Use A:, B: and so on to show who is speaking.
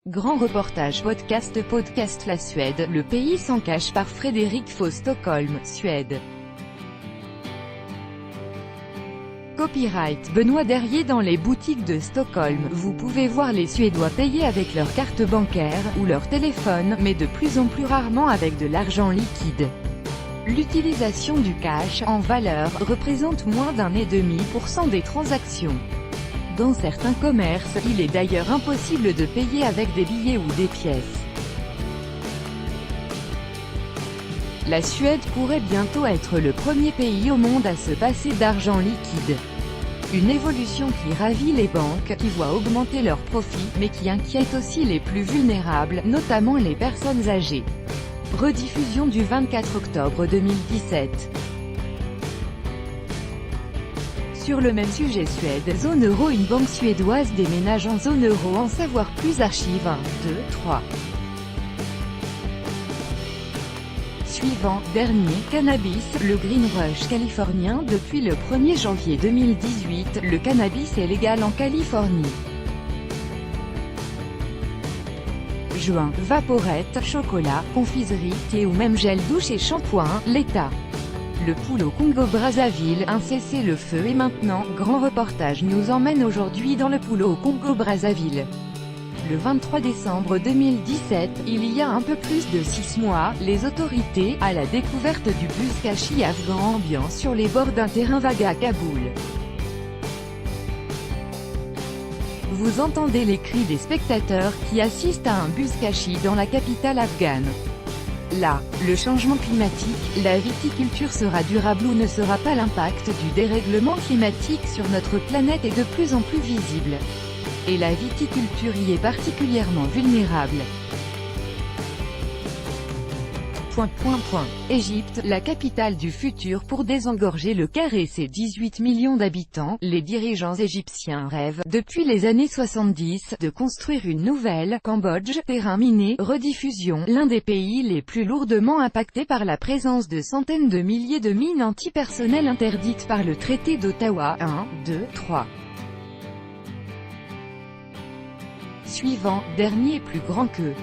A: Grand reportage podcast La Suède, le pays s'en cache par Frédéric Faux. Stockholm, Suède. Copyright Benoît Derrier. Dans les boutiques de Stockholm, vous pouvez voir les Suédois payer avec leur carte bancaire, ou leur téléphone, mais de plus en plus rarement avec de l'argent liquide. L'utilisation du cash, en valeur, représente moins d'1,5% des transactions. Dans certains commerces, il est d'ailleurs impossible de payer avec des billets ou des pièces. La Suède pourrait bientôt être le premier pays au monde à se passer d'argent liquide. Une évolution qui ravit les banques, qui voit augmenter leurs profits, mais qui inquiète aussi les plus vulnérables, notamment les personnes âgées. Rediffusion du 24 octobre 2017. Sur le même sujet Suède, zone euro. Une banque suédoise déménage en zone euro. En savoir plus. Archive 1, 2, 3. Suivant, dernier, cannabis, le Green Rush californien. Depuis le 1er janvier 2018, le cannabis est légal en Californie. Juin, vaporette, chocolat, confiserie, thé ou même gel douche et shampoing, l'État. Le pouls au Congo-Brazzaville, un cessez-le-feu. Et maintenant, grand reportage nous emmène aujourd'hui dans le pouls au Congo-Brazzaville. Le 23 décembre 2017, il y a un peu plus de 6 mois, les autorités, à la découverte du buzkashi afghan ambiant sur les bords d'un terrain vague à Kaboul. Vous entendez les cris des spectateurs qui assistent à un buzkashi dans la capitale afghane. Là, le changement climatique, la viticulture sera durable ou ne sera pas? L'impact du dérèglement climatique sur notre planète est de plus en plus visible. Et la viticulture y est particulièrement vulnérable. Égypte, la capitale du futur. Pour désengorger le Caire et ses 18 millions d'habitants, les dirigeants égyptiens rêvent, depuis les années 70, de construire une nouvelle Cambodge, terrain miné. Rediffusion, l'un des pays les plus lourdement impactés par la présence de centaines de milliers de mines antipersonnelles interdites par le traité d'Ottawa. 1, 2, 3. Suivant, dernier plus grand que